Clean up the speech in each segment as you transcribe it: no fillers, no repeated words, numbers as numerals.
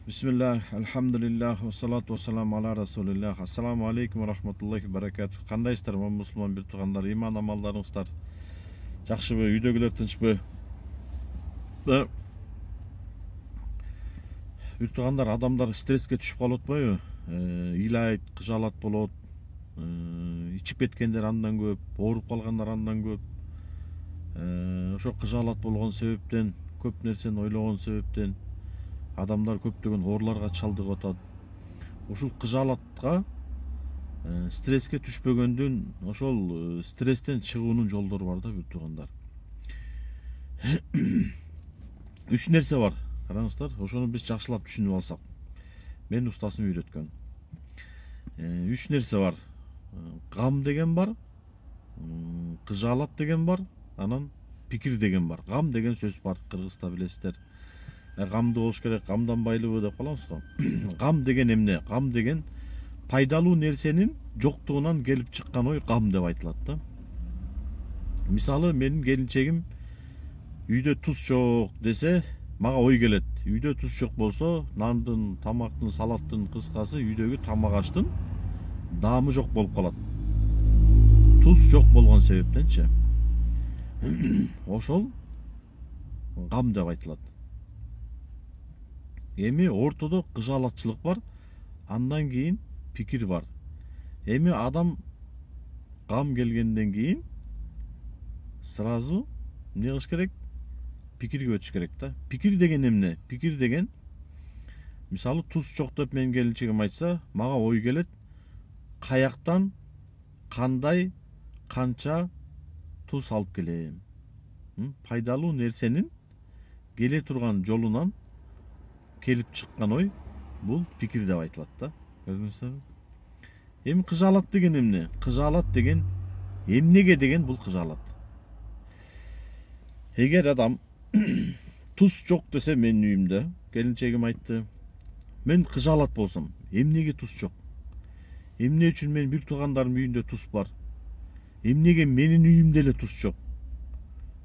Bismillah, alhamdulillah, ve salatu ve selamu ala Resulillah. Assalamu alaikum ve rahmetullahi ve berekatuh. Kandayсыздар, musulman bir tuğanlar, iman amallarыңыздар. Жақшыбы, үйдегілер тынчпы. Bir tuğanlar, адамдар стресске түшүп калып атпайбы? Ыйлайт, кыжалат болот. Ичип кеткендер андан көп, ооруп калгандар андан көп. Ошо кыжалат болгон себептен, көп нерсени ойлогон себептен адамдар көптөгөн ооруларга чалдыгып атат. Ушул кыжалатка, стресске түшпөгөндүн, ошол стресстен чыгуунун жолдору бар да, бир туугандар. Үч нерсе бар. Караңыздар, ошону биз жакшылап түшүнүп алсак. Мен устасым үйрөткөн. Үч нерсе бар. Гам деген бар, кыжалат деген бар, анан пикир деген бар. Гам деген сөз бар, кыргызда билесиздер. Гамды болуш керек, гамданбайлыбы деп калабыз го. Гам деген эмне? Гам деген пайдалуу нерсенин жоктугунан келип чыккан ой гам деп айтылат да. Мисалы, менин келинчегим үйдө туз жок десе, мага ой келет. Үйдө туз жок болсо, нандын, тамактын, салаттын, кыскасы үйдөгү тамак аштын даамы жок болуп калат. Туз жок болгон себептенчи. Ошол гам деп айтылат. Эми ортодо кыжалатчылык бар, андан кийин пикир бар. Эми адам гам келгенден кийин сразу эмне кылыш керек? Пикирге өтүш керек да. Пикир деген эмне? Пикир деген, мисалы, туз жок деп менин келинчегим айтса, мага ой келет. Каяктан, кандай, канча туз алып келем? Пайдалуу нерсенин келе турган жолунан келип чыккан ой, бул пикир деп айтылат да. Көрдүңүзбү? Эми кыжалат деген эмне? Кыжалат деген эмнеге деген бул кыжалат. Эгер адам туз жок десе менин үйүмдө, келинчегим айтты, мен кыжалат болсом, эмнеге туз жок? Эмне үчүн менин бир туугандарымдын үйүндө туз бар? Эмнеге менин үйүмдө эле туз жок?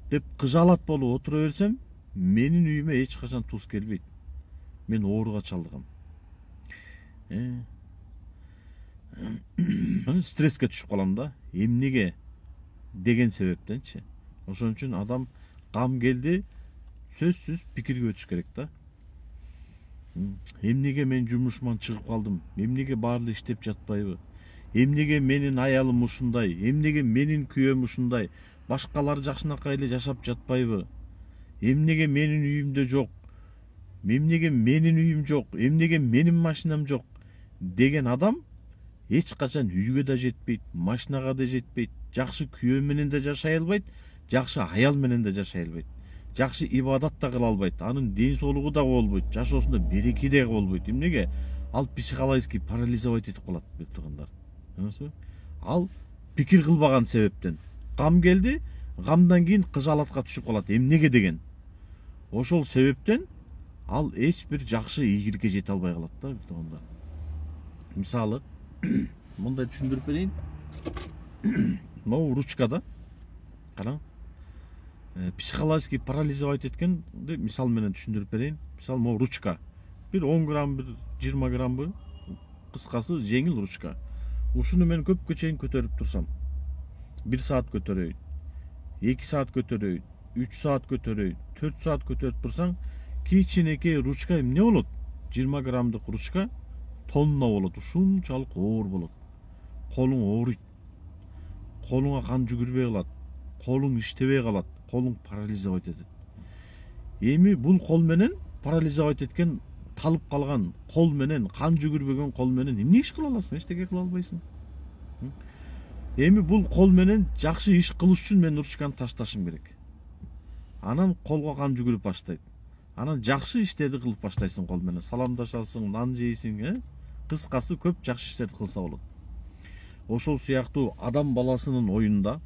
Деп кыжалат болуп отура берсем, менин үйүмө эч качан туз келбейт. Мен ооруга чалдыгам. Стресске түшүп калам да. Эмнеге деген себептенчи. Ошон үчүн адам гам келди, сөзсүз пикирге өтүш керек да. Эмнеге мен жумушуман чыгып калдым? Эмнеге баары иштеп жатпайбы? Эмнеге менин аялым ушундай? Эмнеге менин күйөөм ушундай? Башкалар жакшынакай эле жашап жатпайбы? Эмнеге менин үйүмдө жок? Эмнеге менин үйүм жок? Эмнеге менин машинам жок? Деген адам эч качан үйгө да жетпейт, машинага да жетпейт, жакшы күйөө менен да жашай албайт, жакшы аял менен да жашай албайт. Жакшы ибадат да кыла албайт. Анын ден соолугу да болбойт, жашоосунда береке да болбойт. Эмнеге? Ал психологический парализовать этип калат, бир туугандар. Ал пикир кылбаган себептен. Гам келди, гамдан кийин кыжалатка түшүп калат. Эмнеге деген? Ошол себептен ал эч бир жакшы ийгиликке жете албай калат да, бир туугандар. Мисалы, мындай түшүндүрүп берейин. Могу ручка да. Караң. Психологический парализовать эткенди мисал менен түшүндүрүп берейин. Мисалы, могу ручка. Бир 10 грамм, бир 20 граммбы, кыскасы жеңил ручка. Ушуну мен көпкө чейин көтөрүп турсам, 1 саат көтөрөйүн, 2 саат көтөрөйүн, 3 саат көтөрөйүн, 4 саат көтөрүп турсаң, кичинекей ручка эмне болот? 20 граммдык ручка тонна болот, ушунчалык оор болот. Колуң ооруйт. Колуңа кан жүгүрбөй калат. Колуң иштебей калат. Колуң парализовать этет. Эми бул кол менен парализовать эткен, талып калган кол менен, кан жүгүрбөгөн кол менен эмне иш кыла аласың? Эчтеке кыла албайсың. Эми бул кол менен жакшы иш кылыш үчүн мен ручканы ташташым керек. Анан колго кан жүгүрүп баштайт. Анан жакшы иштерди кылып баштайсың кол менен. Саламдашасың, нан жейсиң, кыскасы көп жакшы иштерди кылса болот. Ошол сыяктуу адам баласынын оюнда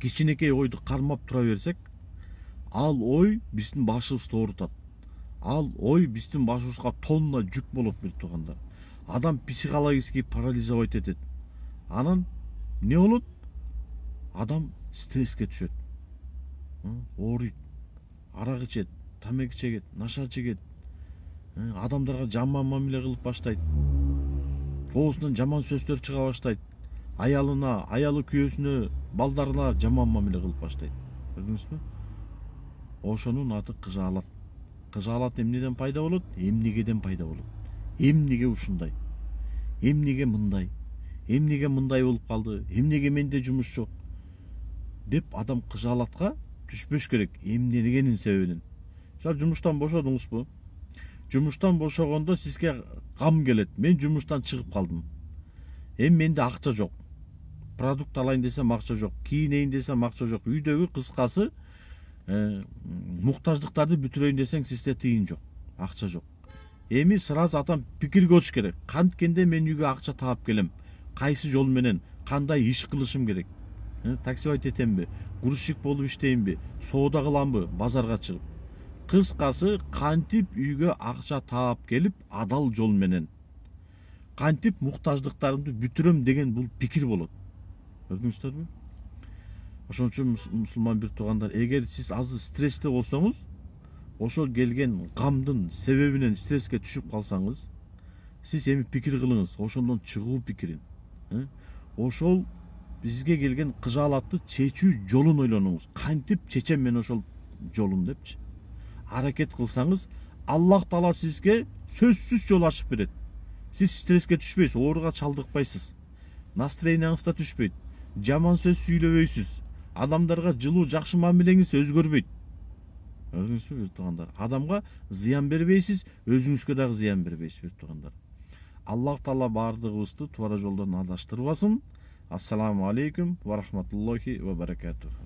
кичинекей ойду кармап тура берсек, ал ой биздин башыбызды оорутат. Ал ой биздин башыбызга тонна жүк болот, бир туугандар. Адам психологический парализовать этет. Анан не болот? Адам стресске түшөт. Ооруйт. Арак ичет, тамеки чегет, наша чегет. Адамдарга жаман мамиле кылып баштайт. Оозунан жаман сөздөр чыга баштайт. Аялына, аялы күйөөсүнө, балдарына жаман мамиле кылып баштайт. Көрдүңүзбү? Ошонун аты кыжаалат. Кыжаалат эмнеден пайда болот? Эмнегеден пайда болот. Эмнеге ушундай? Эмнеге мындай? Эмнеге мындай болуп калды? Эмнеге менде жумуш жок? Деп адам кыжаалатка түшпөш керек. Эмнегенин себебинен. Мисалы жумуштан бошодуңузбу? Жумуштан бошогондо сизге кам келет. Мен жумуштан чыгып калдым. Менде акча жок. Продукт алайын десем акча жок. Кийинейин десем акча жок. Үйдөгү кыскасы муктаждыктарды бүтүрөйүн десең сизде тыйын жок. Акча жок. Эми сразу адам пикир көчүш керек. Канткенде мен үйгө акча таап келем. Кайсы жол менен, кандай иш кылышым керек? Таксибайт этемби? Грузчик болуп иштейинби? Соода кыламбы? Базарга чыгып. Кыскасы кантип үйгө акча таап келип адал жол менен кантип муктаждыктарымды бүтүрөм деген бул пикир болот. Көрдүңүздөрбү? Ошон үчүн мусулман бир туугандар, эгер сиз азыр стрессте болсоңуз, ошол келген камдын себебинен стресске түшүп калсаңыз, сиз эми пикир кылыңыз, ошондон чыгуу пикирин. Ошол бизге келген кыжаалатты чечүү жолун ойлонуңуз. Кантип чечем мен ошол жолун депчи. Аракет кылсаңыз, Аллах Таала сизге сөзсүз жол ачып берет. Сиз стресске түшпөйсүз, ооруга чалдыкпайсыз. Настроенияңыз да түшпөйт. Жаман сөз сүйлөбөйсүз. Адамдарга жылуу, жакшы мамилеңиз өзгөрбөйт. Көрдүңүзбү, бир туугандар? Адамга зыян бербейсиз, өзүңүзгө дагы зыян бербейсиз, бир туугандар. Аллах Таала баардыгыбызды туура жолдон адаштырбасын. Ассаламу алейкум ва рахматуллахи ва баракатуху.